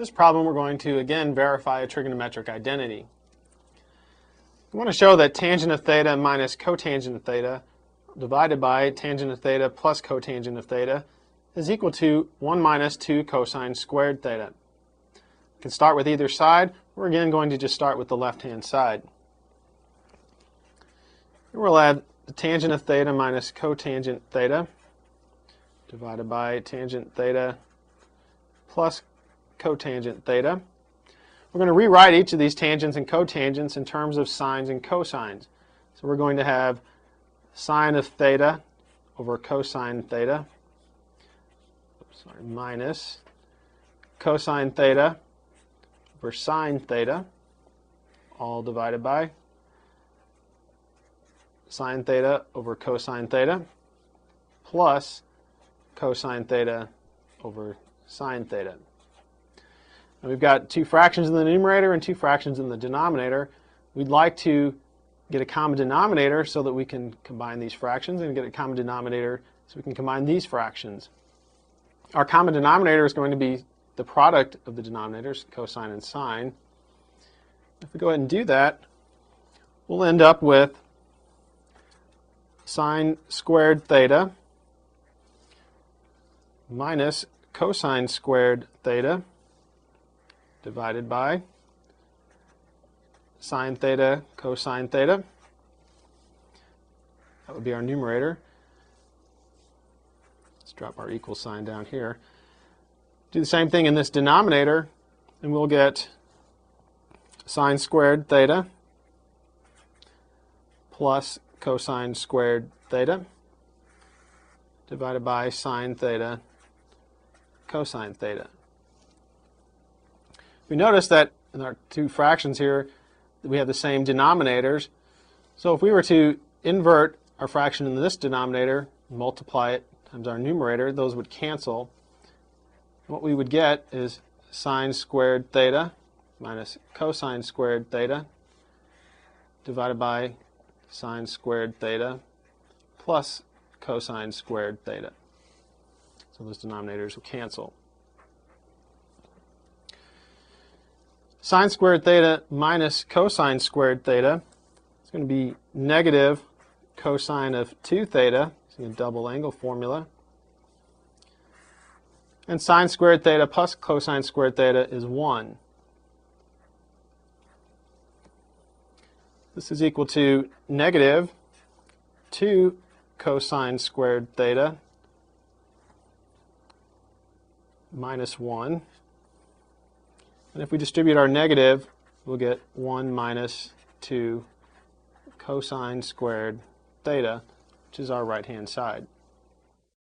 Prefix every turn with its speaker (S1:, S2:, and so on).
S1: this problem, we're going to again verify a trigonometric identity. We want to show that tangent of theta minus cotangent of theta divided by tangent of theta plus cotangent of theta is equal to 1 minus 2 cosine squared theta. We can start with either side. We're again going to just start with the left-hand side. Here we'll add the tangent of theta minus cotangent theta divided by tangent theta plus cotangent theta. We're going to rewrite each of these tangents and cotangents in terms of sines and cosines. So we're going to have sine of theta over cosine theta, minus cosine theta over sine theta, all divided by sine theta over cosine theta, plus cosine theta over sine theta. And we've got two fractions in the numerator and two fractions in the denominator. We'd like to get a common denominator so that we can combine these fractions, and get a common denominator so we can combine these fractions. Our common denominator is going to be the product of the denominators, cosine and sine. If we go ahead and do that, we'll end up with sine squared theta minus cosine squared theta divided by sine theta cosine theta. That would be our numerator. Let's drop our equal sign down here. Do the same thing in this denominator, and we'll get sine squared theta plus cosine squared theta divided by sine theta cosine theta. We notice that in our two fractions here, we have the same denominators. So if we were to invert our fraction in this denominator, multiply it times our numerator, those would cancel. What we would get is sine squared theta minus cosine squared theta divided by sine squared theta plus cosine squared theta. So those denominators will cancel. Sine squared theta minus cosine squared theta is going to be negative cosine of 2 theta, using a double angle formula. And sine squared theta plus cosine squared theta is 1. This is equal to negative 2 cosine squared theta minus 1. And if we distribute our negative, we'll get 1 minus 2 cosine squared theta, which is our right-hand side.